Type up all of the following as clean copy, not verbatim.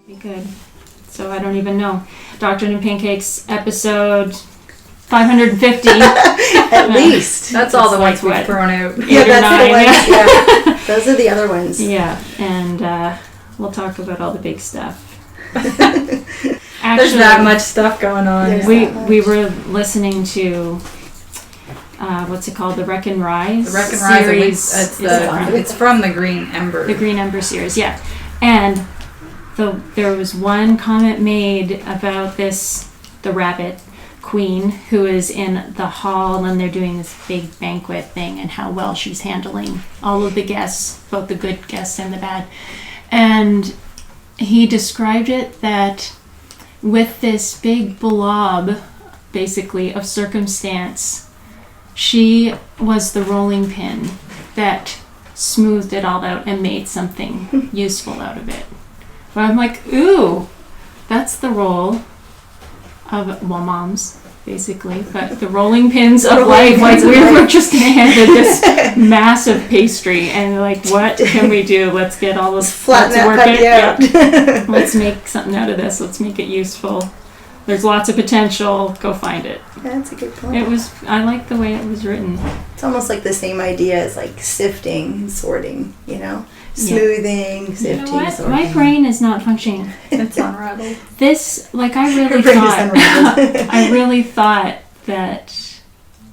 Be good. So I don't even know. Doctrine Pancakes episode 550. At least. That's all the ones we've thrown out. Yeah, that's the ones. Yeah. Those are the other ones. Yeah, and we'll talk about all the big stuff. There's that much stuff going on. We were listening to what's it called? The Wreck and Rise. The Wreck and series. Rise. It's from the Green Ember. The Green Ember series, yeah. And there was one comment made about the rabbit queen who is in the hall and they're doing this big banquet thing and how well she's handling all of the guests, both the good guests and the bad. And he described it that with this big blob, basically, of circumstance, she was the rolling pin that smoothed it all out and made something useful out of it. But I'm like, ooh, that's the role of, moms, basically, but the rolling pins of life. Like, we were just handed this massive pastry, and like, what can we do? Let's get all this, let's work it. Yep. Let's make something out of this. Let's make it useful. There's lots of potential. Go find it. That's a good point. I like the way it was written. It's almost like the same idea as like sifting and sorting, smoothing, sifting, you know what? sorting. My brain is not functioning. It's unraveled. This, like, I really thought that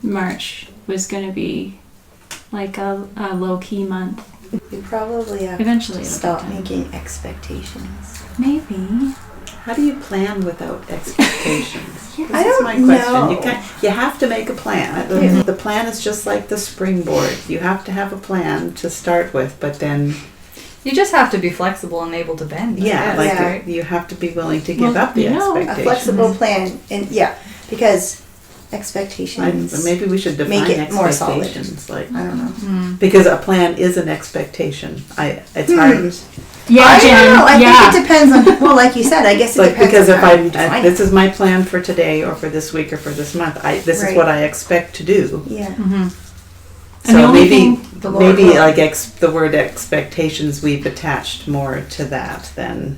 March was going to be like a low-key month. We probably have Eventually to stop making expectations. Maybe. How do you plan without expectations? Yeah. I don't my question. know. You have to make a plan. The plan is just like the springboard. You have to have a plan to start with, but then you just have to be flexible and able to bend. you have to be willing to give up the expectations. A flexible plan, and because expectations. Maybe we should define make it more solid. expectations. Like, I don't know. because a plan is an expectation. It's hard. Yeah, I Jen. don't know. I think it depends on. Well, like you said, I guess it Like, depends because on if how you define this it. is my plan for today or for this week or for this month, this is Right. what I expect to do. Yeah. Mm-hmm. And the So only maybe thing- like the word expectations, we've attached more to that than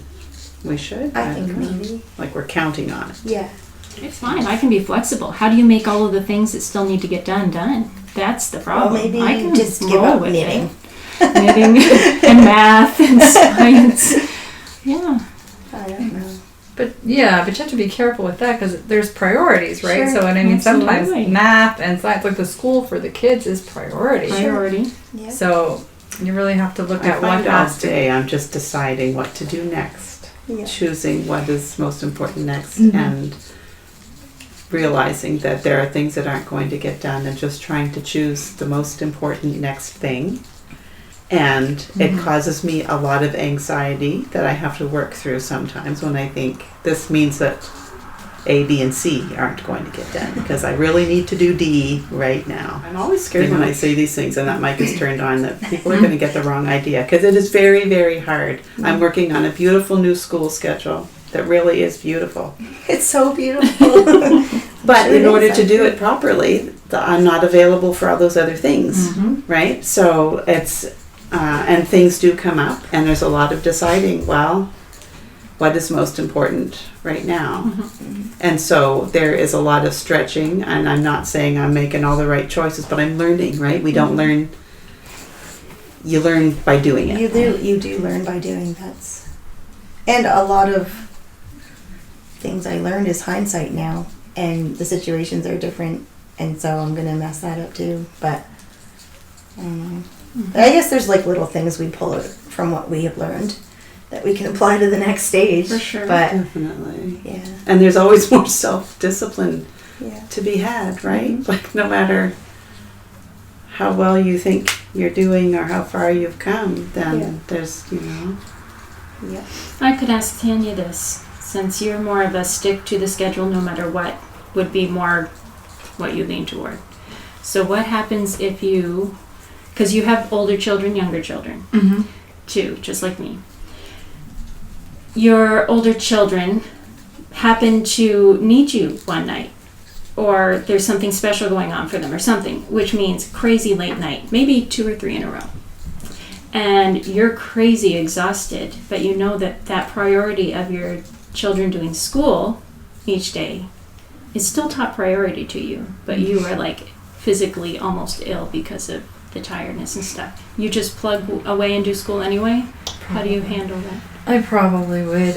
we should. I think don't know. maybe. Like we're counting on it. Yeah. It's fine. I can be flexible. How do you make all of the things that still need to get done? That's the problem. Well, maybe I can just give roll up with knitting. it. Knitting and math and science. Yeah. I don't know. But you have to be careful with that because there's priorities, right? Sure. So, and I mean, sometimes Absolutely. math and science, like the school for the kids, is priority. Priority. Yeah. So you really have to look I at what find all has to. day I'm just deciding what to do next, Yeah. choosing what is most important next, Mhm. and realizing that there are things that aren't going to get done, and just trying to choose the most important next thing. And it causes me a lot of anxiety that I have to work through sometimes when I think this means that A, B, and C aren't going to get done because I really need to do D right now. I'm always scared when I say these things and that mic is turned on that people are going to get the wrong idea because it is very, very hard. I'm working on a beautiful new school schedule that really is beautiful. It's so beautiful. But Sure in is, order to do actually. it properly, I'm not available for all those other things, right? So it's, and things do come up, and there's a lot of deciding, well, what is most important right now? And so there is a lot of stretching, and I'm not saying I'm making all the right choices, but I'm learning, right? We don't learn, you learn by doing it. You do learn by doing that. And a lot of things I learned is hindsight now, and the situations are different, and so I'm gonna mess that up too. But I don't know. I guess there's like little things we pull out from what we have learned that we can apply to the next stage. For sure. But Definitely. yeah, And there's always more self-discipline yeah, to be had, right? Like no matter how well you think you're doing or how far you've come, then there's, yeah. I could ask Tanya this, since you're more of a stick to the schedule no matter what, would be more what you lean toward. So what happens if you, because you have older children, younger children, too, just like me. Your older children happen to need you one night, or there's something special going on for them or something, which means crazy late night, maybe 2 or 3 in a row. and you're crazy exhausted, but you know that priority of your children doing school each day is still top priority to you, but you are like physically almost ill because of the tiredness and stuff. You just plug away and do school anyway? How do you handle that? I probably would.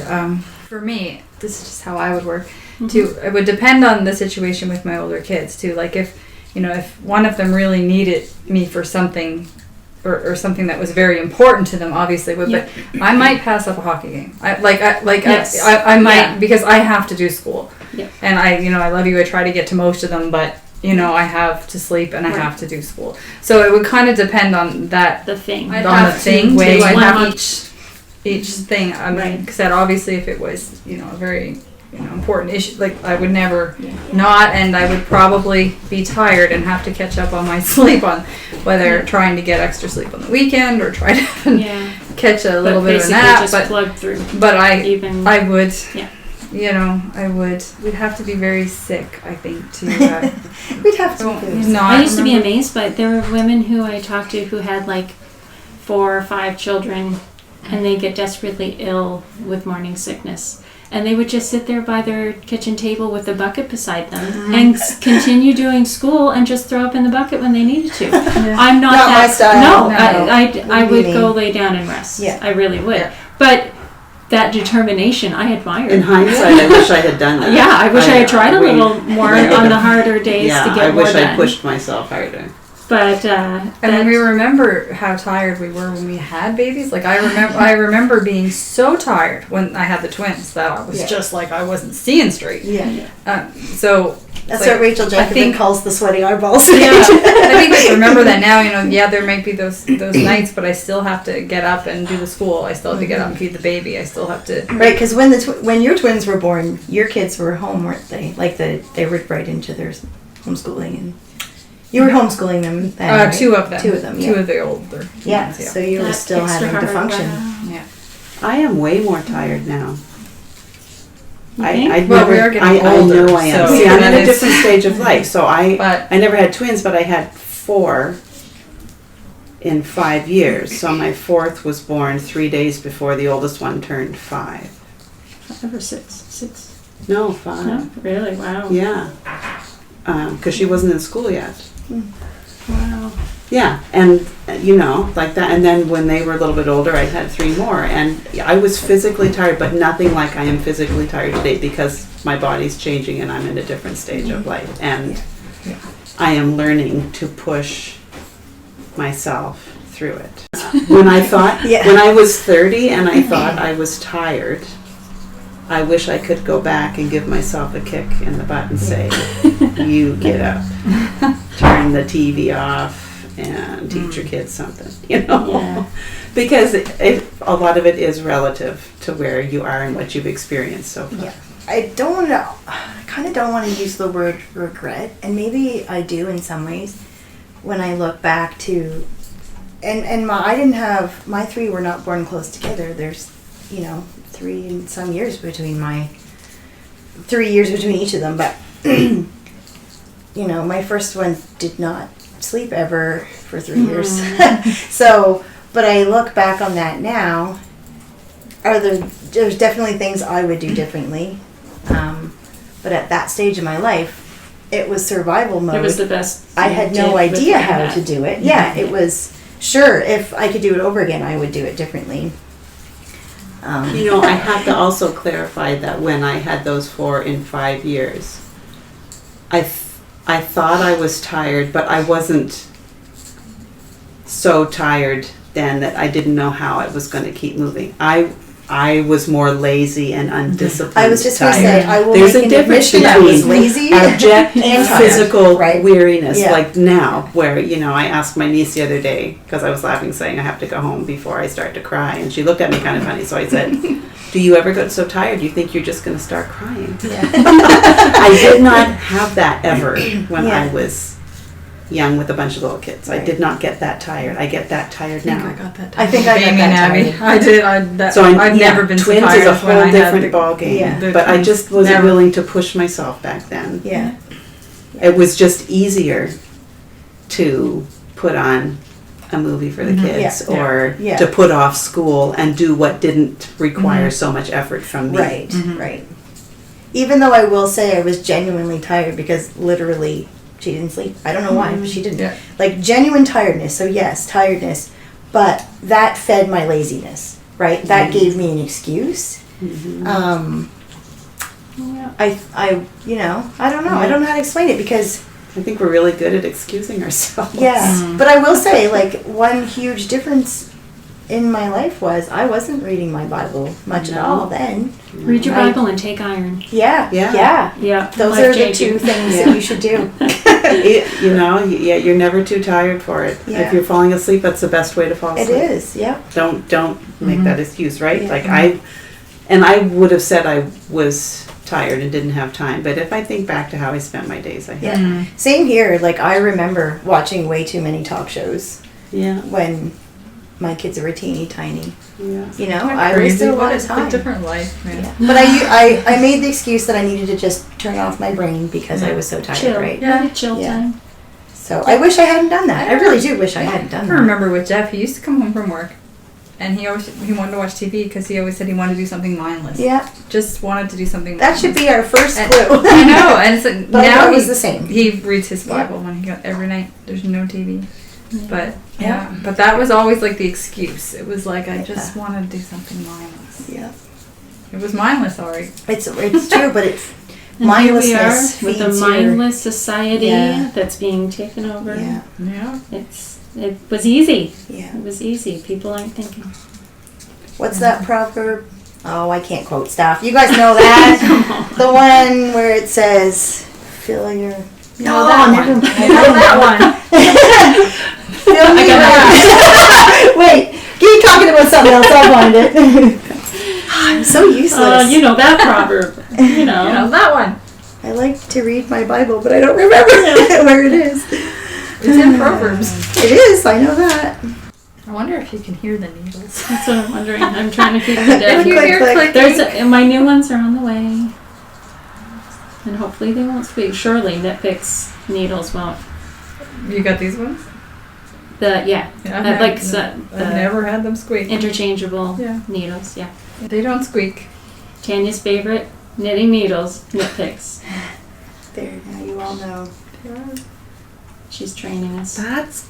For me, this is just how I would work. It would depend on the situation with my older kids too. Like if one of them really needed me for something, or something that was very important to them, obviously would. Yep. But I might pass up a hockey game. I Yes. might because I have to do school. Yep. And I love you. I try to get to most of them, but I have to sleep and I Right. have to do school. So it would kind of depend on that. The thing. On the thing, way I one have each. each thing. I mean, Right. like I said, obviously, if it was a very important issue, like I would never not, and I would probably be tired and have to catch up on my sleep on whether trying to get extra sleep on the weekend or try to Yeah. catch a little But bit of a basically nap. just plug through. But I would. Yeah. I would. We'd have to be very sick, I think, to. We'd have to be not. I used to be amazed, but there were women who I talked to who had like 4 or 5 children, and they get desperately ill with morning sickness. And they would just sit there by their kitchen table with a bucket beside them and continue doing school and just throw up in the bucket when they needed to. I'm not Not that. my style. No, No. I What do would you go mean? lay down and rest. Yeah. I really would. Yeah. But that determination, I admire. In hindsight, I wish I had done that. Yeah, I wish I had tried a little more on the harder days Yeah, to get I more wish done. I pushed myself harder. But And then we remember how tired we were when we had babies. Like I remember being so tired when I had the twins that I was just like I wasn't seeing straight. Yeah. So That's like, what Rachel Jacobin calls the sweaty eyeballs. Yeah, I think I remember that now. There might be those nights, but I still have to get up and do the school. I still have to get up and feed the baby. I still have to. Right, because when your twins were born, your kids were home, weren't they? Like they were right into their homeschooling, and you were homeschooling them then, right? 2 of them. 2 of them. Two of the older. Yeah, ones, so you were That's still extra having to hard. function. Wow. Yeah. I am way more tired now. You think? I'd Well, never, we are getting I older, know I am. so See, I'm that in a is- different stage of life. So But I never had twins, but I had 4 in 5 years. So my 4th was born 3 days before the oldest one turned 5. Ever 6? No, 5. No, really? Wow. Yeah. Because she wasn't in school yet. Wow. Yeah, and like that. And then when they were a little bit older, I had 3 more, and I was physically tired, but nothing like I am physically tired today because my body's changing and I'm in a different stage of life, and I am learning to push myself through it. When I thought, when I was 30 and I thought I was tired, I wish I could go back and give myself a kick in the butt and say, you get up, turn the TV off, and teach your kids something, Yeah. because a lot of it is relative to where you are and what you've experienced so far. Yeah. I kind of don't want to use the word regret, and maybe I do in some ways when I look back to, and my 3 were not born close together. There's, 3 and some years between 3 years between each of them, but my first one did not sleep ever for 3 years. So, but I look back on that now. There's definitely things I would do differently, but at that stage of my life, it was survival mode. It was the best. I had you no did with idea how that. to do it. Yeah, it was sure. If I could do it over again, I would do it differently. I have to also clarify that when I had those 4 in 5 years, I thought I was tired, but I wasn't so tired then that I didn't know how I was going to keep moving. I was more lazy and undisciplined. I was just going to tired. say, I will There's make a an difference admission I was between lazy abject and tired. physical Right. weariness, Yeah. like now, where, I asked my niece the other day, because I was laughing, saying I have to go home before I start to cry, and she looked at me kind of funny, so I said, do you ever get so tired you think you're just going to start crying? Yeah. I did not have that ever when Yeah. I was young with a bunch of little kids. I did not get that tired. I get that tired I think now. I got that. I think I got Baby that Nabby. tired. I did. So I've never been so twins tired is a as when I whole had different the- ball game. Yeah. But I just wasn't Never. willing to push myself back then. Yeah. It was just easier to put on a movie for the kids Yeah. or Yeah. to put off school and do what didn't require so much effort from me. Right, right. Even though I will say I was genuinely tired because literally she didn't sleep. I don't know why, but she didn't. Yeah. Like genuine tiredness. So yes, tiredness, but that fed my laziness, right? That gave me an excuse. Yeah. I I don't know. I don't know how to explain it because I think we're really good at excusing ourselves. yeah. But I will say, like, one huge difference in my life was I wasn't reading my Bible much at all then. Read your Bible and take iron. Yeah, Yeah. yeah. Yeah. Those are the two things that you should do. You're never too tired for it. Yeah. If you're falling asleep, that's the best way to fall It asleep. is, yeah. Don't make that excuse, right? Yeah. Like I would have said I was tired and didn't have time, but if I think back to how I spent my days, I had. Yeah. Same here. Like, I remember watching way too many talk shows Yeah. when my kids were teeny tiny. Yeah. You know, I wasted a lot of A time. different life, man. Yeah. But I made the excuse that I needed to just turn off my brain because I was so tired, Chill. right? Yeah. Chill Yeah. time. So I wish I hadn't done that. I really do wish I hadn't done I that. remember with Jeff, he used to come home from work, and he wanted to watch TV because he always said he wanted to do something mindless. Yeah, Just wanted to do something. that should be our first And- clue. I know, and it's like, But now it was he, the same. he reads his Bible when he got every night. There's no TV, but but that was always like the excuse. It was like I just wanted to do something mindless. Yeah, It was mindless, alright. it's true, but it's And here we are mindlessness with a feeds your- mindless society Yeah. that's being taken over. Yeah, Yeah. It was easy. yeah. It was easy. People aren't thinking. What's that proverb? Oh, I can't quote stuff. You guys know that? The one where it says, "Fill your." No, that never one. mind. I know that one. Fill me up. Wait, keep talking about something else. I'll find it. I'm so useless. You know that proverb. You know. You know, that one. I like to read my Bible, but I don't remember where it is. It's in Proverbs. It is. I know that. I wonder if you can hear the needles. That's what I'm wondering. I'm trying to keep the If dead. you Click, hear click. clicking. My new ones are on the way. And hopefully they won't squeak. Surely Nitpic's needles won't. You got these ones? Yeah. I've Like I've never had them squeak. interchangeable Yeah. needles, yeah. They don't squeak. Tanya's favorite knitting needles, Nitpic's. There, now you all know. She's training us. That's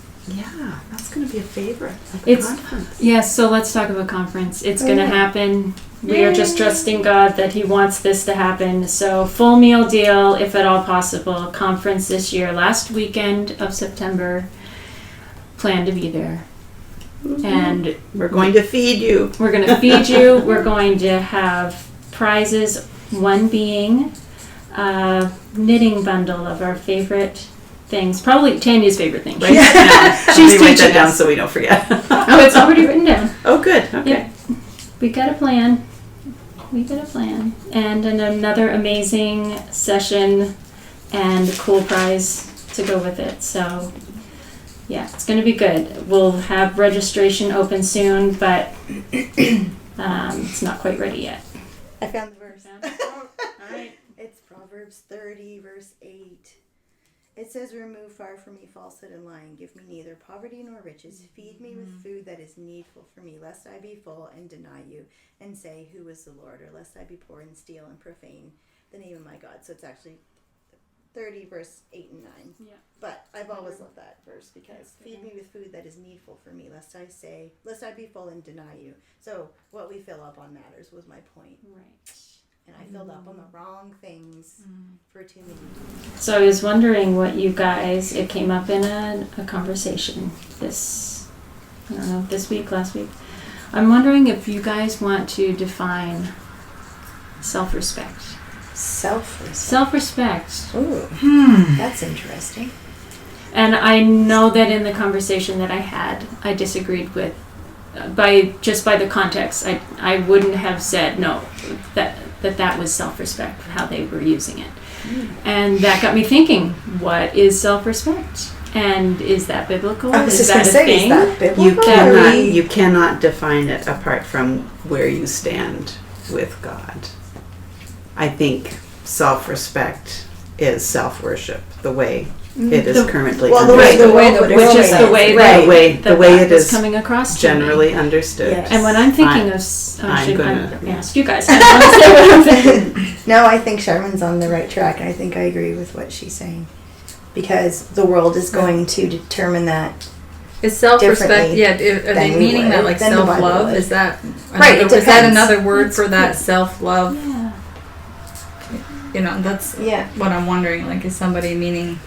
going to be a favorite. It's- Yes, so let's talk about conference. It's going to happen. We are just trusting God that He wants this to happen. So full meal deal, if at all possible. Conference this year, last weekend of September. Plan to be there. And We're going to feed you. we're going to feed you. We're going to have prizes. One being a knitting bundle of our favorite things. Probably Tanya's favorite thing, right? She's She's write that teaching down us. so we don't forget. Oh, it's already written down. Oh, good. Okay. Yep. We got a plan. And another amazing session and a cool prize to go with it. So, yeah, it's going to be good. We'll have registration open soon, but it's not quite ready yet. I found the verse. All right. It's Proverbs 30, verse 8. It says, "Remove far from me falsehood and lying. Give me neither poverty nor riches. Feed me with food that is needful for me, lest I be full and deny you, and say, Who is the Lord? Or lest I be poor and steal and profane the name of my God." So it's actually 30, verse 8 and 9. Yeah. But I've always loved that verse because feed me with food that is needful for me, lest I be full and deny you. So what we fill up on matters was my point. Right. And I filled up on the wrong things for too many. So I was wondering what you guys, it came up in a conversation this week, last week. I'm wondering if you guys want to define self-respect. Self-respect. Self-respect. Ooh, that's interesting. And I know that in the conversation that I had, I disagreed with, by the context. I wouldn't have said no, that was self-respect, how they were using it. And that got me thinking, what is self-respect? And is that biblical? I was Is just going that to a say, thing? is that biblical? You cannot define it apart from where you stand with God. I think self-respect is self-worship, the way it is currently Well, the way understood. the world would Which is explain the it. way Right. The way that it was is coming across to me. generally understood. Yes. And when I'm thinking I'm of, gonna- ask you guys. I don't want to say what I'm thinking. No, I think Sherman's on the right track, and I think I agree with what she's saying. Because the world is going to determine that. Is self-respect? Differently Yeah. Are they than we meaning that would, like than the Bible self-love? would. Is that Right, it Is that depends. another word That's for that good. self-love? Yeah. You know, that's Yeah. what I'm wondering. Like, is somebody meaning?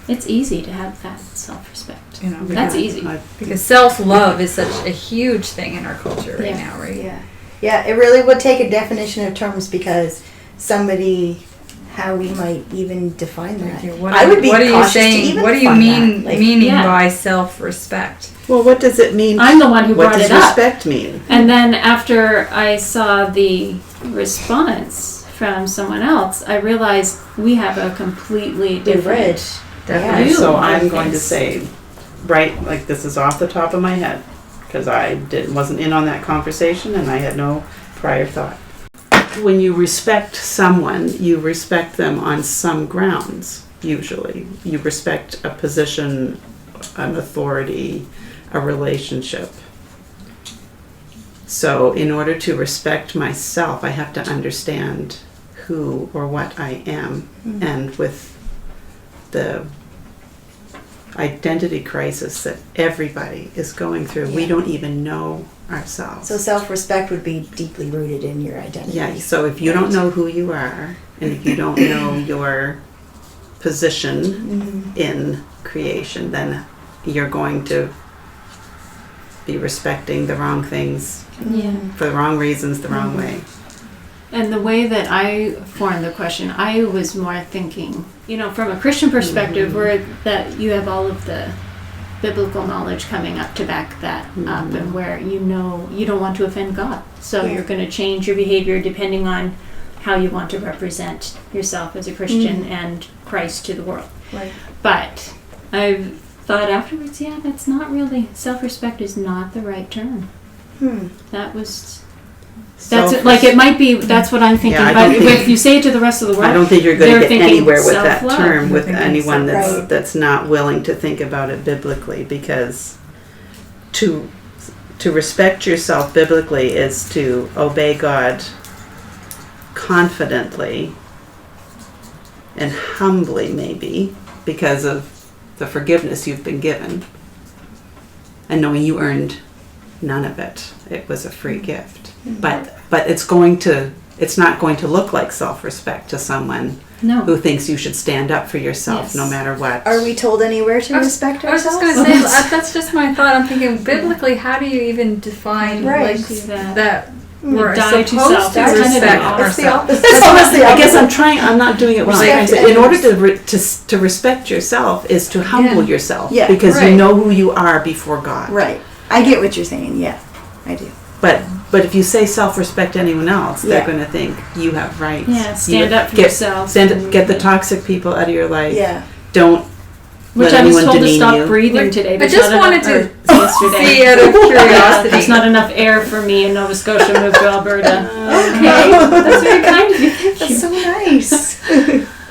It's easy to have that self-respect. You know, That's easy. because self-love is such a huge thing in our culture right Yeah. now, right? Yeah. Yeah, it really would take a definition of terms because somebody, how we might even define that. Yeah, what I would be what are you cautious to saying? even What do you define mean that. Like, meaning Yeah. by self-respect? Well, what does it mean? I'm the one who What brought does it up. respect mean? And then after I saw the response from someone else, I realized we have a completely The different. ridge. Definitely. You So are I'm going to things. say, right, like this is off the top of my head, because I wasn't in on that conversation and I had no prior thought. When you respect someone, you respect them on some grounds, usually. You respect a position, an authority, a relationship. So in order to respect myself, I have to understand who or what I am. And with the identity crisis that everybody is going through, we Yeah. don't even know ourselves. So self-respect would be deeply rooted in your identity. Yeah, so if you don't know who you are, and if you don't know your position in creation, then you're going to be respecting the wrong things Yeah. for the wrong reasons, the wrong way. And the way that I formed the question, I was more thinking, from a Christian perspective, where that you have all of the biblical knowledge coming up to back that up, and where you don't want to offend God, so Yeah. you're going to change your behavior depending on how you want to represent yourself as a Christian and Christ to the world. Right. But I've thought afterwards, yeah, that's not really, self-respect is not the right term. That was. That's it, like it might be. That's what I'm thinking. Yeah, I but don't think- if you say it to the rest of the world, I don't think you're going they're to get thinking anywhere with that self-love. term with They're thinking anyone self-love. that's not willing to think about it biblically, because to respect yourself biblically is to obey God confidently and humbly, maybe because of the forgiveness you've been given, and knowing you earned none of it. It was a free gift. But it's not going to look like self-respect to someone no. who thinks you should stand up for yourself Yes. no matter what. Are we told anywhere to respect I was just ourselves? going to say that's just my thought. I'm thinking biblically, how do you even define Right. like Do that. that we're Die to supposed self. to That's kind of the respect opposite. It's the ourselves? opposite. It's almost the I guess opposite. I'm not doing it wrong. Respect In order others. to respect yourself is to humble Yeah. yourself, Yeah, because you right. know who you are before God. Right. I get what you're saying. Yeah, I do. But if you say self-respect anyone else, they're Yeah. going to think you have rights. Yeah, stand You- up for get, yourself. Get the toxic people out of your life. Yeah. Don't Which let I was anyone told to demean stop you. breathing today. I There's just not wanted enough, to or yesterday. see out of curiosity. There's not enough air for me in Nova Scotia. Moved to Alberta. Okay, that's very kind of you. Thank you. That's so nice.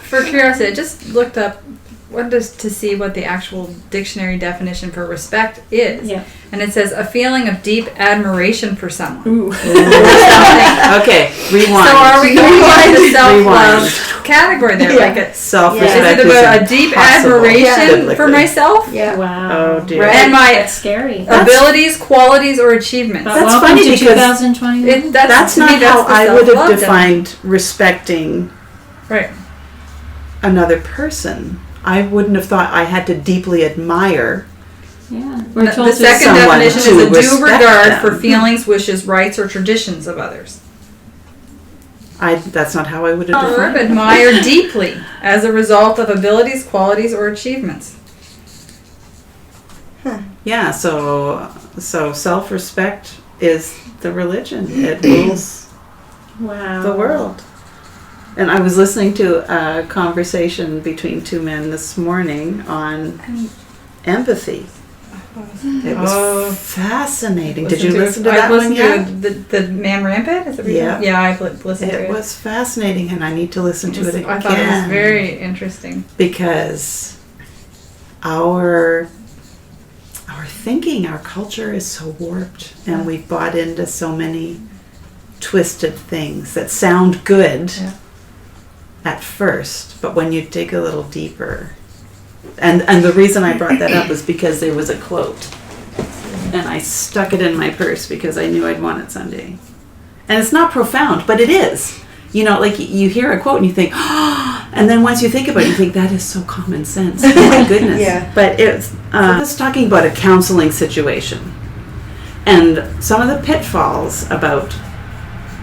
For curiosity, I just looked up to see what the actual dictionary definition for respect is. Yeah. And it says a feeling of deep admiration for someone. Ooh. Okay, rewind. So are we going into the self-love Rewind. category there? Yeah. Like a, Self-respect is it about a is deep impossible admiration biblically. for myself? Yeah. Wow. Oh, dear. And my That's scary. abilities, qualities, or achievements? But That's welcome funny to because 2021. That's to me, not how the I would have self-love defined respecting Right. another person. I wouldn't have thought I had to deeply admire. Yeah. The We're told to second someone definition to is a due respect regard them. for feelings, wishes, rights, or traditions of others. That's not how I would have Verb, defined it. admire deeply as a result of abilities, qualities, or achievements. Yeah, so self-respect is the religion. It rules Wow. the world. And I was listening to a conversation between two men this morning on empathy. It was fascinating. Did you Listened listen to that I've one listened yet? to the Man Rampant? Is it yeah, I've listened to it. It was fascinating, and I need to listen to it again. I thought it was very interesting. Because our thinking, our culture is so warped, and we've bought into so many twisted things that sound good at first, but when you dig a little deeper, and the reason I brought that up was because there was a quote, and I stuck it in my purse because I knew I'd want it someday. And it's not profound, but it is. You know, like you hear a quote and you think, oh, and then once you think about it, you think that is so common sense. Oh my goodness. Yeah. But it's just talking about a counseling situation and some of the pitfalls about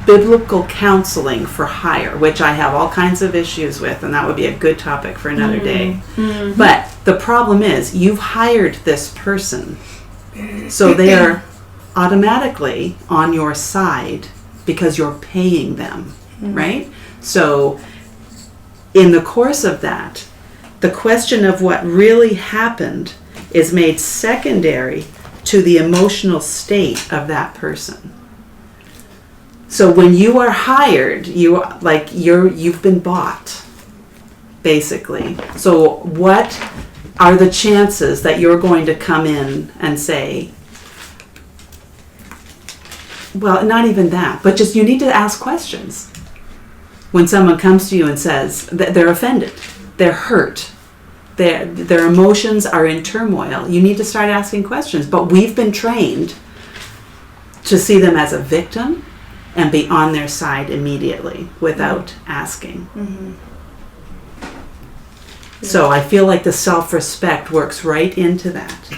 biblical counseling for hire, which I have all kinds of issues with, and that would be a good topic for another day. Mm-hmm. But the problem is you've hired this person, so they are automatically on your side because you're paying them. Right? So in the course of that, the question of what really happened is made secondary to the emotional state of that person. So when you are hired, you've been bought, basically. So what are the chances that you're going to come in and say, well, not even that, but just you need to ask questions. When someone comes to you and says that they're offended, they're hurt, their emotions are in turmoil, you need to start asking questions. But we've been trained to see them as a victim and be on their side immediately without asking. Mm-hmm. So I feel like the self-respect works right into that.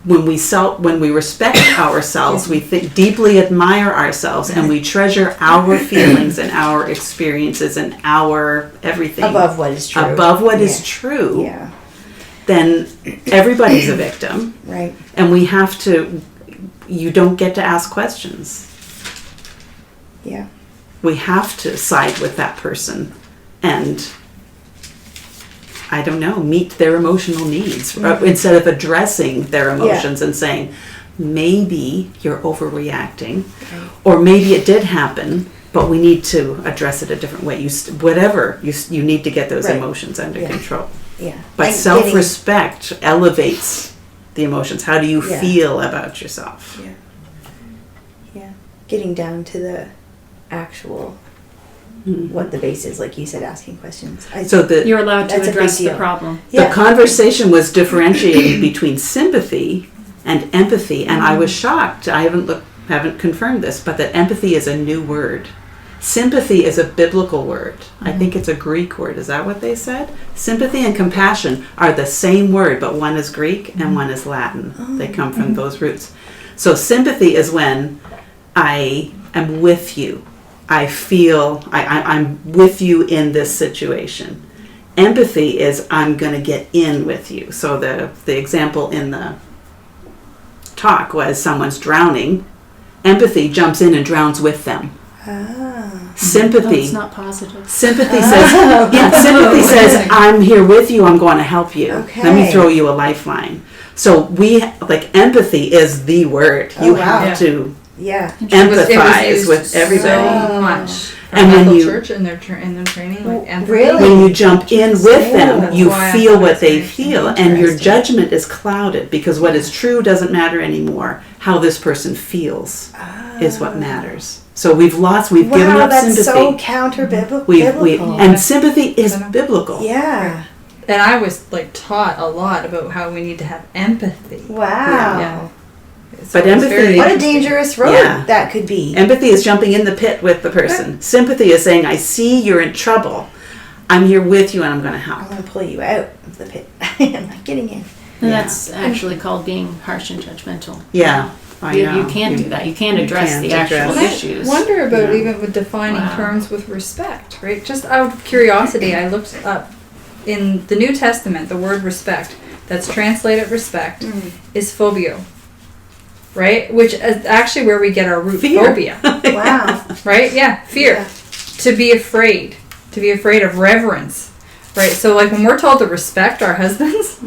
When we respect ourselves, we deeply admire ourselves, and we treasure our feelings and our experiences and our everything above what is true. Above what is true. Yeah. Then everybody's a victim, right? And you don't get to ask questions. Yeah. We have to side with that person and, I don't know, meet their emotional needs instead of addressing their emotions and saying, maybe you're overreacting, or maybe it did happen, but we need to address it a different way. You need to get those emotions under control. Yeah. But like self-respect elevates the emotions. How do you feel about yourself? Yeah. Yeah. Getting down to the actual what the base is, like you said, asking questions. You're allowed to address the problem. The conversation was differentiating between sympathy and empathy, and I was shocked. I haven't confirmed this, but that empathy is a new word. Sympathy is a biblical word. I think it's a Greek word. Is that what they said? Sympathy and compassion are the same word, but one is Greek and one is Latin. They come from those roots. So sympathy is when I am with you. I feel I'm with you in this situation. Empathy is I'm going to get in with you. So the example in the talk was someone's drowning. Empathy jumps in and drowns with them. Sympathy. It's not positive. Sympathy sympathy says I'm here with you. I'm going to help you. Okay. Let me throw you a lifeline. So empathy is the word. You have to. Yeah, empathize with everybody. So much. And when you church in their training, like empathy. Really? When you jump in with them, you feel what they interesting. feel, and your judgment is clouded because what is true doesn't matter anymore. How this person feels is what matters. So we've given up sympathy. Wow, that's so counter-biblical. And sympathy is biblical. Yeah. And I was taught a lot about how we need to have empathy. Wow. Yeah. But empathy, what a dangerous road that could be. Empathy is jumping in the pit with the person. Sympathy is saying, I see you're in trouble. I'm here with you and I'm going to help. I'm going to pull you out of the pit. I'm not getting in. And that's actually called being harsh and judgmental. Yeah. You can't do that. You can't address the actual issues. I wonder about even with defining terms with respect, right? Just out of curiosity, I looked up in the New Testament, the word respect, that's translated respect, is phobia. Right? Which is actually where we get our root phobia. Wow. Right? Yeah. Fear. Yeah. To be afraid. To be afraid of reverence. Right? So when we're told to respect our husbands,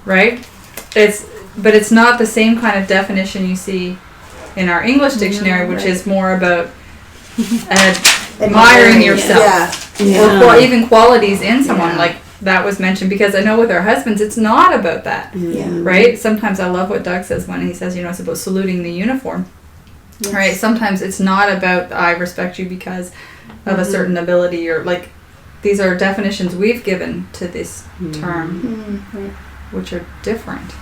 right? but it's not the same kind of definition you see in our English dictionary, which is more about admiring yourself, or even qualities in someone, like that was mentioned. Because I know with our husbands, it's not about that, right? Sometimes I love what Doug says when he says, it's about saluting the uniform, right? Sometimes it's not about I respect you because of a certain ability, or like these are definitions we've given to this term, which are different.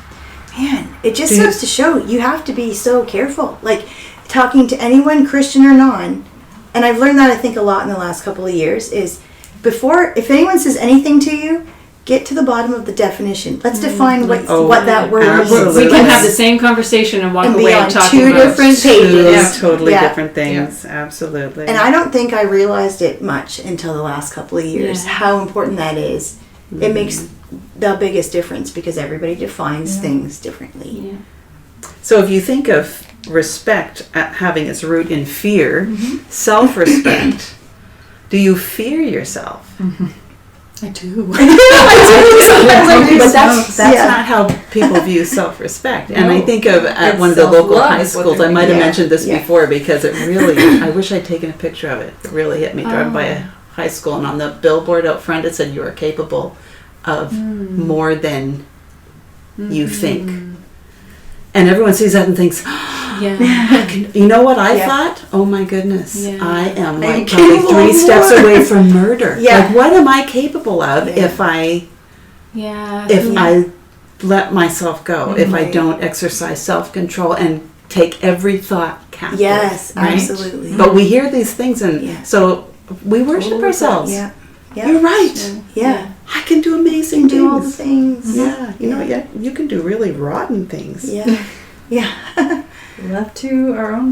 Man, it just goes to show you have to be so careful. Like, talking to anyone, Christian or non, and I've learned that I think a lot in the last couple of years, is if anyone says anything to you, get to the bottom of the definition. Let's define what that word means. We can have the same conversation and walk and away be on and talking two about different pages. Totally different things. Absolutely. And I don't think I realized it much until the last couple of years, how important that is. It makes the biggest difference because everybody defines things differently. So if you think of respect having its root in fear, self-respect, do you fear yourself? I do. But that's not how people view self-respect. And I think of at one of the local high schools, I might have mentioned this before because it really, I wish I'd taken a picture of it. It really hit me driving by a high school, and on the billboard out front it said you are capable of more than you think. And everyone sees that and thinks, you know what I thought? Oh my goodness, I am like probably 3 steps away from murder. Like, what am I capable of if I let myself go, if I don't exercise self-control and take every thought captive? Yes, right? absolutely. But we hear these things, and so we worship ourselves. You're right. I can do amazing things. Do all the things. You know, you can do really rotten things. Left to our own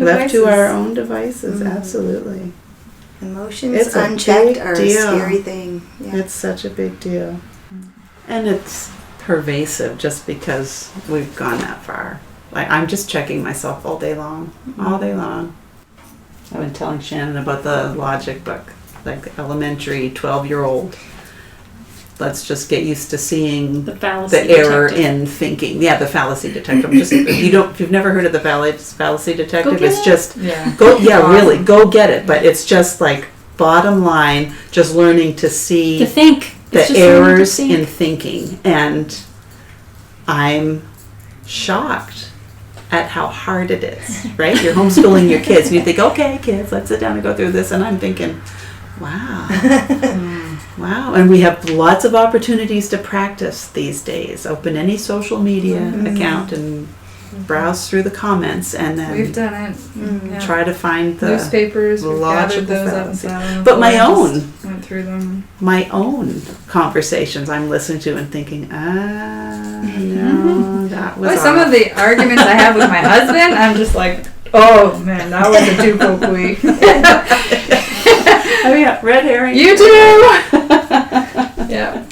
devices. Absolutely. Emotions It's a unchecked big are deal. a scary thing. It's such a big deal. And it's pervasive just because we've gone that far. Like, I'm just checking myself all day long. I've been telling Shannon about the logic book, like elementary 12-year-old. Let's just get used to seeing The fallacy error detective. in thinking. Yeah, the fallacy detective. Just if you've never heard of the fallacy detective, Go get it's it. just Yeah. really go get it. But it's just like bottom line, just learning to see To think. the It's just learning to errors think. in thinking, and I'm shocked at how hard it is. Right? You're homeschooling your kids, and you think, okay, kids, let's sit down and go through this, and I'm thinking, wow. Wow, and we have lots of opportunities to practice these days. Open any social media account and browse through the comments, and then We've done it. try to find the Newspapers, we've gathered logical those fallacy. up and But my own went through them. conversations I'm listening to and thinking, no, that was Boy, some of the arguments I have with my husband, I'm just like, oh man, that was a two-po-quee. Oh yeah, red herring. You too. Yeah,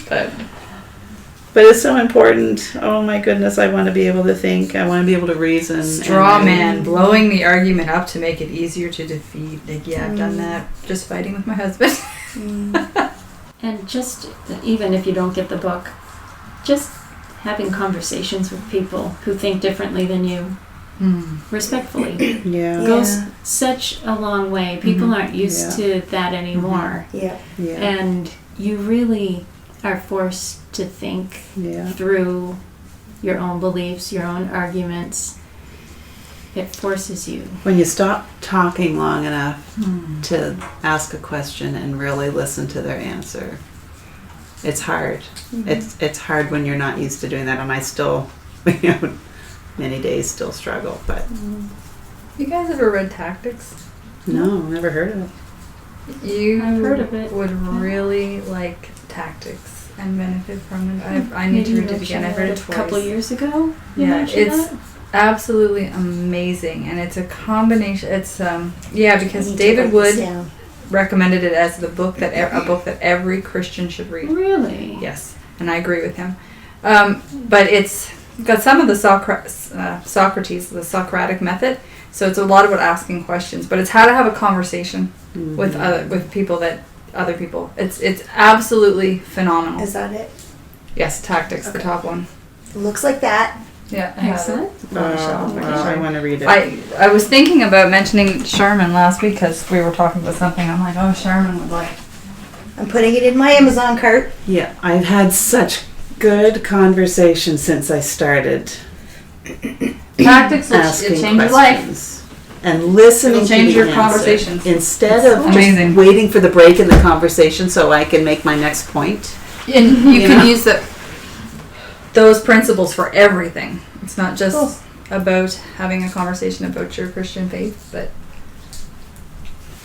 but it's so important. Oh my goodness, I want to be able to think. I want to be able to reason. straw man, blowing the argument up to make it easier to defeat. Like, I've done that. Just fighting with my husband. And just, even if you don't get the book, just having conversations with people who think differently than you, respectfully, Yeah. goes such a long way. People aren't used to that anymore. Yeah. And you really are forced to think through your own beliefs, your own arguments. It forces you. When you stop talking long enough to ask a question and really listen to their answer, it's hard. It's hard when you're not used to doing that, and I still, many days still struggle. But You guys ever read Tactics? no, never heard of it. You I've heard of it. would really like Tactics and benefit from it. I need to read it again. I've read it a twice. couple of years ago. Yeah, it's absolutely amazing, and it's a combination. It's because David Wood recommended it as the book that a book that every Christian should read. Really? Yes, and I agree with him. But it's got some of the Socrates, the Socratic method. So it's a lot about asking questions, but it's how to have a conversation with people that other people. It's absolutely phenomenal. Is that it? Yes, Tactics, the top one. Looks like that. Yeah, I have Excellent. it on the shelf. I want to read it. I was thinking about mentioning Charmin last week because we were talking about something. I'm like, oh, Charmin would like. I'm putting it in my Amazon cart. Yeah, I've had such good conversation since I started Tactics will asking change your life. questions and listening It'll change to the your answer. conversations. Instead It's of amazing. just waiting for the break in the conversation so I can make my next point. And you You can know? use those principles for everything. It's not just about having a conversation about your Christian faith, but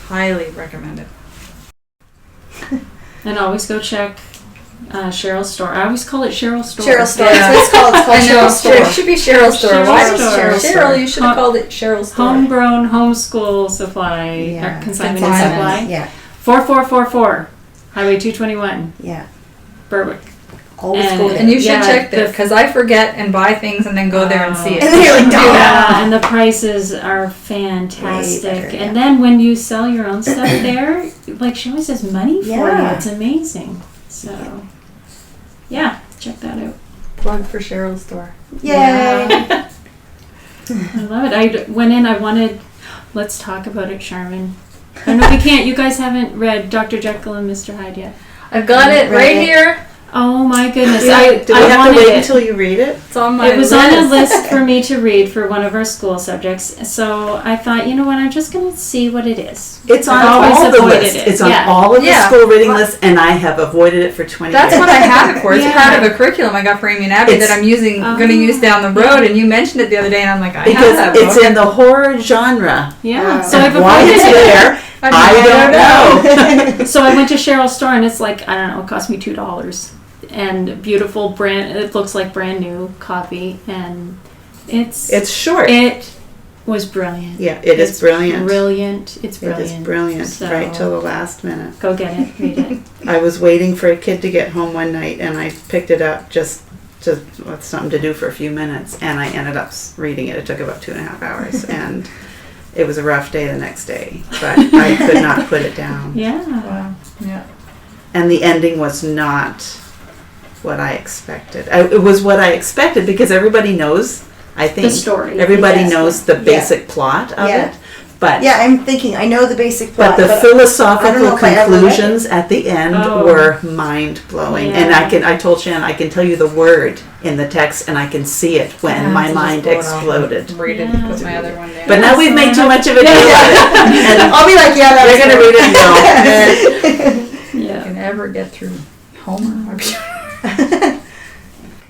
highly recommend it. And always go check Cheryl's store. I always call it Cheryl's store. Cheryl's store. Yeah. That's what it's called. It's called I know, Cheryl's store. It should be Cheryl's store. Cheryl's Why store. Cheryl, you should have called it Cheryl's store. Homegrown homeschool supply. Yeah. Consignment and Consignment. supply. Yeah, 4444 Highway 221 yeah. Berwick. Always And- go there. And you should Yeah, check there the- because I forget and buy things and then go there and see it. And then you're like, Do "Duh." that. Yeah, and the prices are fantastic. Way better, yeah. And then when you sell your own stuff there, like she always has money for you. Yeah. It's amazing. So, yeah, check that out. Plug for Cheryl's store. Yay! I love it. I went in. I wanted. Let's talk about it, Charmin. I know we can't. You guys haven't read Dr. Jekyll and Mr. Hyde yet. I've got it Read right it. here. Oh my goodness! Do we have to wanted wait it. until you read it? It's on my It was list. on a list for me to read for one of our school subjects. So I thought, you know what? I'm just going to see what it is. It's on I've always all the avoided lists. it. It's on Yeah. all of the Yeah. school reading Well, lists, and I have avoided it for 20 That's years. what I have it for. It's Yeah. part of a curriculum I got for Amy and Abby It's- that I'm using, going to use down the road. And you mentioned it the other day, and I'm like, I have Because that it's book. in the horror genre. Yeah. Oh. So I've Why avoided it's it. there, I don't know. So I went to Cheryl's store and it's like, I don't know, it cost me $2. And beautiful brand, it looks like brand new copy. And It's short. it was brilliant. Yeah, it is It's brilliant. Brilliant. It's It brilliant. is brilliant, So- right till the last minute. Go get it. Read it. I was waiting for a kid to get home one night, and I picked it up just with something to do for a few minutes, and I ended up reading it. It took about 2.5 hours, and it was a rough day the next day, but I could not put it down. Yeah. Wow. Yeah. And the ending was not what I expected. It was what I expected because everybody knows, I think. The story. Everybody Yes. knows the Yeah. basic plot of Yeah. it. But Yeah, I'm thinking, I know the basic But plot. the I don't philosophical know if I ever read conclusions at the end Oh. were mind blowing, and Yeah. I told Shannon I can tell you the word in the text, and I can see it when I my have to mind just pull it off exploded. and Read it Yeah. and put my other one down. But now we've made too much of a deal Yeah. of it, and I'll be like, yeah, we're that's gonna read it now. If you Yeah. can ever get through Homer.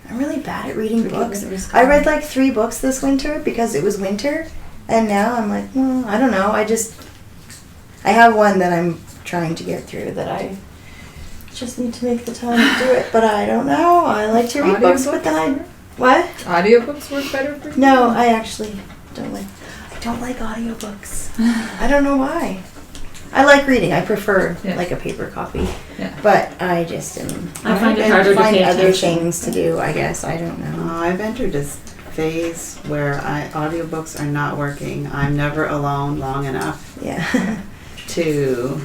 I'm really bad at reading books. I read like 3 books this winter because it was winter, and now I'm like, well, I don't know. I have one that I'm trying to get through that I just need to make the time to do it, but I don't know. I like to read books, but then what? Audiobooks work better for you? No, I actually don't like audiobooks. I don't know why. I like reading. I prefer Yeah. like a paper copy. Yeah. But I just am. I find it and harder to find pay other attention. things to do. I guess I don't know. I've entered this phase where audiobooks are not working. I'm never alone long enough Yeah. to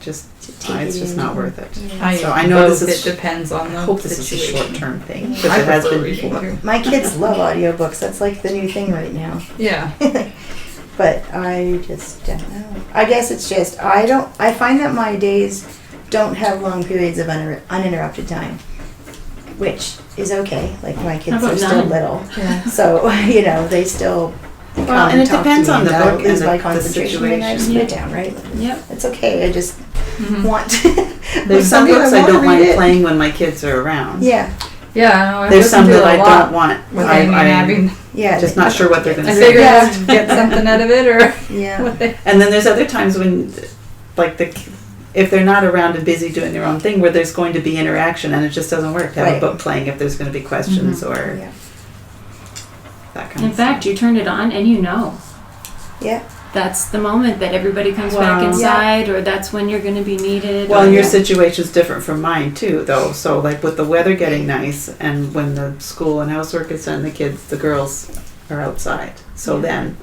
just. take It's it just in. not worth it. I So I know this is. It depends on the I hope this is a situation. short-term thing I because it has prefer been reading before. too. My kids love audiobooks. That's like the new thing right now. Yeah. But I just don't know. I guess it's just I find that my days don't have long periods of uninterrupted time, which is okay. Like my kids about are still none? little, Yeah. so they still. Well, come and it talk to depends me on the and I book and lose my the concentration and I just situation. put it down. Right? Yep. It's okay. I just Mhm. want. There's some something books I wanna don't read mind it. playing when my kids are around. Yeah. Yeah, I know. I There's listen some to that it I a lot don't want. with Amy and Abby. Yeah. Just not sure what they're going I to figure say. Yeah. they'll get something out of it, or Yeah. what they. And then there's other times when, like if they're not around and busy doing their own thing, where there's going to be interaction, and it just doesn't work to have a Right. book playing if there's going to be questions or Yeah. that kind In of fact, you turn it on and you know. Yeah. That's the moment that everybody comes Well, back yeah. inside, or that's when you're going to be needed. Well, or and your yeah. situation's different from mine too, though. So, like with the weather getting nice, and when the school and housework is done, the girls are outside. So Yeah. then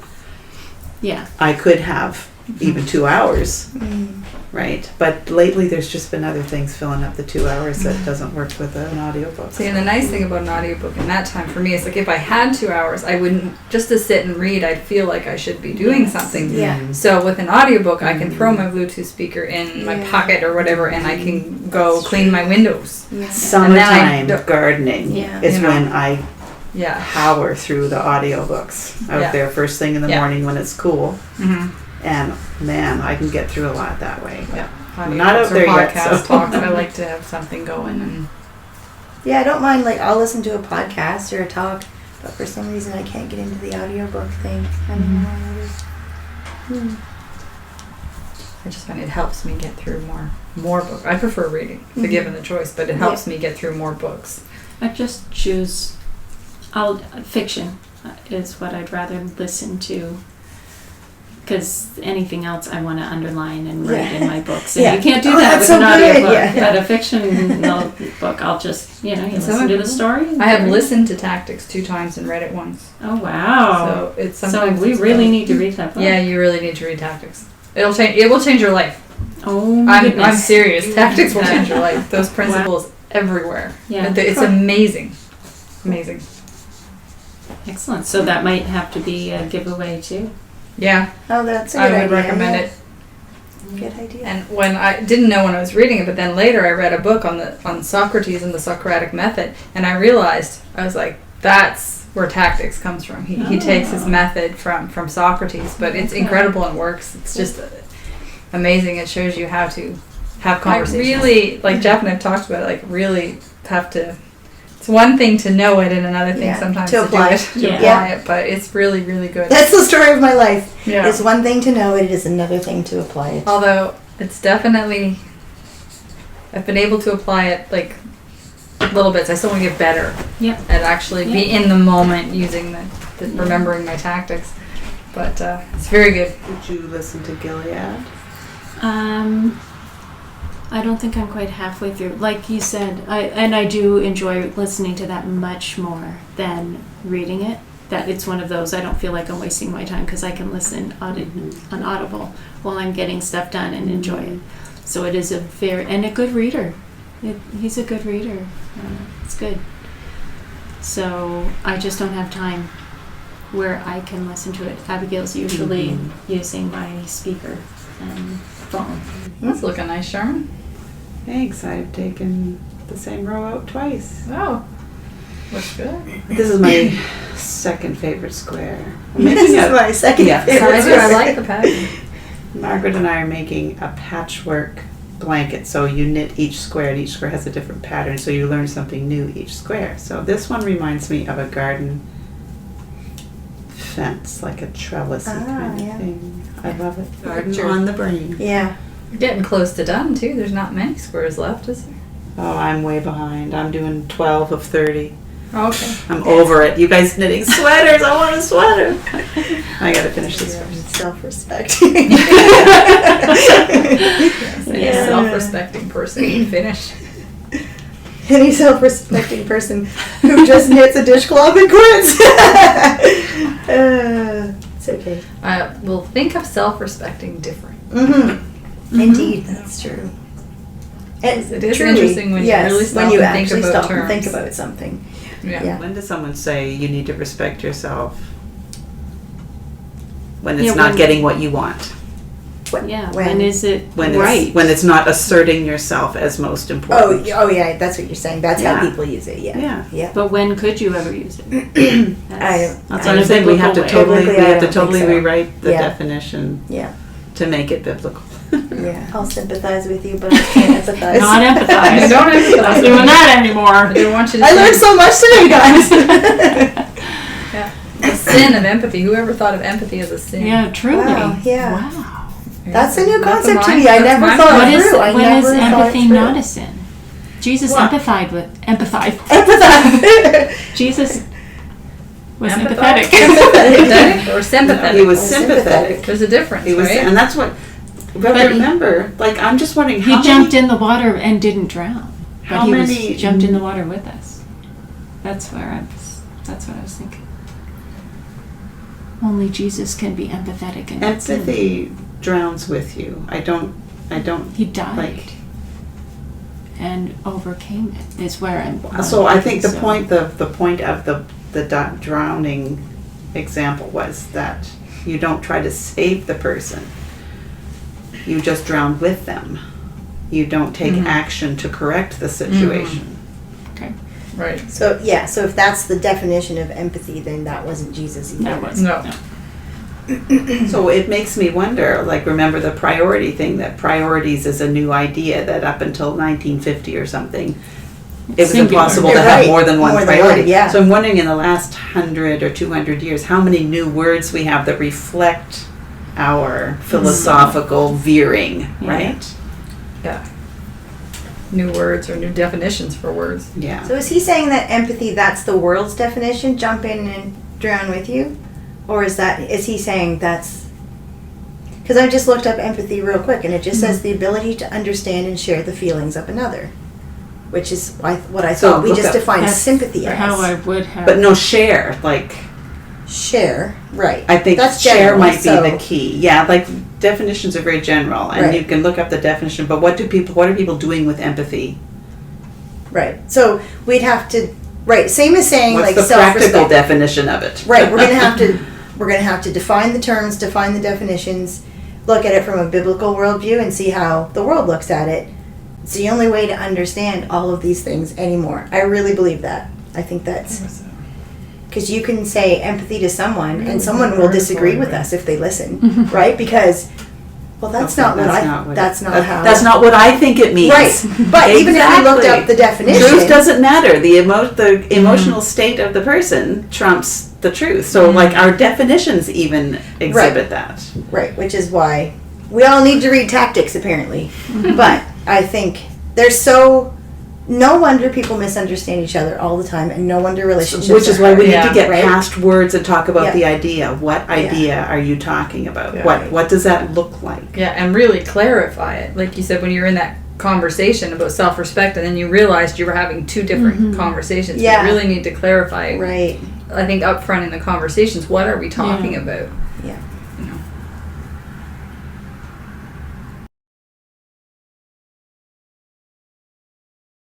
Yeah. I could have even 2 hours, Mm. right? But lately there's just been other things filling up the 2 hours that doesn't work with an audiobook. See, and the nice thing about an audiobook in that time for me is like if I had 2 hours, I wouldn't just to sit and read. I'd feel like I should be doing something. Yeah. So with an audiobook, I can throw my Bluetooth speaker in my Yeah. pocket or whatever, and I can go clean my windows. Yeah. Summertime And then gardening Yeah. is You know. when I Yeah. power through the audiobooks out Yeah. there first thing in the Yeah. morning when it's cool. Mm-hmm. And man, I can get through a lot that way. Yeah. I'm not out Audiobooks or there yet, podcast so. talks. I like to have something going. And Yeah, I don't mind, like, I'll listen to a podcast or a talk, but for some reason I can't get into the audiobook thing. I don't know why that is. I just find it helps me get through more books. I prefer reading, if given the choice, but it helps me get through more books. I just choose. Fiction is what I'd rather listen to. Because anything else I want to underline and write in my books. And Yeah. you can't do Oh, that that's with an so good. audiobook. Yeah. But a fiction book, I'll just, you listen to the story. I have listened to Tactics 2 times and read it once. Oh, wow. So it's So sometimes we it's really both. need to read that book. Yeah, you really need to read Tactics. It'll change. It will change your life. Oh, my goodness. I'm serious. Tactics will change your life. Those principles everywhere. Yeah. It's amazing. Amazing. Excellent. So that might have to be a giveaway too. Yeah, Oh, that's a I good would idea. recommend yeah. it. Good idea. And when I didn't know when I was reading it, but then later I read a book on Socrates and the Socratic method, and I realized I was like, that's where Tactics comes from. He takes his method from Socrates, but it's incredible and works. It's just amazing. It shows you how to have conversations. I really, like Jeff and I've talked about it, like really have to. It's one thing to know it and another thing sometimes to apply do it, to apply it, but it's really, really good. That's the story of my life. Yeah. It's one thing to know it, it is another thing to apply it. Although it's definitely, I've been able to apply it like little bits. I still want to get better Yep. at actually be in the moment using the remembering my tactics. But it's very good. Did you listen to Gilead? I don't think I'm quite halfway through. Like you said, I do enjoy listening to that much more than reading it. That it's one of those I don't feel like I'm wasting my time because I can listen on Audible while I'm getting stuff done and enjoy it. So it is a good reader. He's a good reader. It's good. So I just don't have time where I can listen to it. Abigail's usually using my speaker and phone. That's looking nice, Sharman. Thanks. I've taken the same row out twice. Oh, looks good. This is my second favorite square. I'm This making is my second Yeah. favorite. I like the pattern. Margaret and I are making a patchwork blanket. So you knit each square, and each square has a different pattern. So you learn something new each square. So this one reminds me of a garden fence, like a trellis-y kind of yeah. thing. I love it. Garden Sure. on the brain. Yeah. You're getting close to done too. There's not many squares left, is there? Oh, I'm way behind. I'm doing 12 of 30. Oh, okay. I'm over it. You guys knitting sweaters. I want a sweater. I gotta finish this first. Self-respect. Any self-respecting person can finish. Any self-respecting person who just knits a dishcloth and quits. It's okay. We'll think of self-respecting different. Indeed, that's true. And It is interesting when you really stop when you and think actually about stop and think terms. about something. Yeah. When does someone say you need to respect yourself? When it's Yeah, not when- getting what you want. Yeah. When is it When right? it's, when it's not asserting yourself as most important. Oh yeah, that's what you're saying. That's Yeah. how people use it. Yeah. Yeah. But when could you ever use it? I- That's in what a I'm saying. We have to biblical way. totally, Biblically, I don't think so. rewrite the Yeah. definition Yeah. to make it biblical. Yeah. I'll sympathize with you, but I can't empathize. Not empathize. Don't empathize. Not doing that anymore. I don't want you to I learned think so much today, guys. the sin of empathy. Whoever thought of empathy as a sin? Yeah, truly. Wow, yeah. Wow. That's a new That's concept to mine- me. I that's never mine. thought What it is through. I when is never thought it empathy through. not a sin? Jesus What? empathized. Empathize. Jesus was Empathetic. empathetic. Empathetic or sympathetic? He was Sympathetic. sympathetic. There's a difference, He was, right? and that's what. But But- remember, like I'm just wondering how He jumped in the water and didn't drown. But How he many- was jumped in the water with us. That's what I was thinking. only Jesus can be empathetic and Empathy drowns with you. I don't he died like. and overcame it is where I'm So I think the point of the drowning example was that you don't try to save the person. You just drown with them. You don't take action to correct the situation. okay. Right. So yeah, so if that's the definition of empathy, then that wasn't Jesus either. That was No. So it makes me wonder, like, remember the priority thing, that priorities is a new idea that up until 1950 or something, it was Singular. impossible to You're have right. more than one More than priority. one, yeah. So I'm wondering in the last 100 or 200 years, how many new words we have that reflect our philosophical veering, Yeah. right? Yeah. New words or new definitions for words. Yeah. So is he saying that empathy, that's the world's definition, jump in and drown with you? Or is he saying that's, because I just looked up empathy real quick and it just says the ability to understand and share the feelings of another, which is what I So thought. We look just up- defined That's sympathy how I as. would have. But no, share, like, Share, right. I think That's share general, might be so- the key. Yeah, like definitions are very general, and Right. you can look up the definition. But what are people doing with empathy? Right. So we'd have to, right, same as saying What's like the practical self-respect. definition of it? Right, we're gonna have to define the terms, define the definitions, look at it from a biblical worldview, and see how the world looks at it. It's the only way to understand all of these things anymore. I really believe that. I think that's because you can say empathy to someone, and someone will disagree with us if they listen, right? Because that's Okay, not what that's how. That's not what I think it means. Right, but even if we looked up the definition, truth doesn't matter. The emotional state of the person trumps the truth. So, like, our definitions even exhibit that. right, which is why we all need to read Tactics, apparently. But I think no wonder people misunderstand each other all the time, and no wonder relationships. Which is why we need Yeah. to get Right? past words and talk about Yeah. the idea. What idea are you talking about? Yeah. What does that look like? Yeah, and really clarify it. Like you said, when you're in that conversation about self-respect and then you realized you were having two different conversations, Yeah. you really need to clarify. Right. I think up front in the conversations, what are we talking about? Yeah.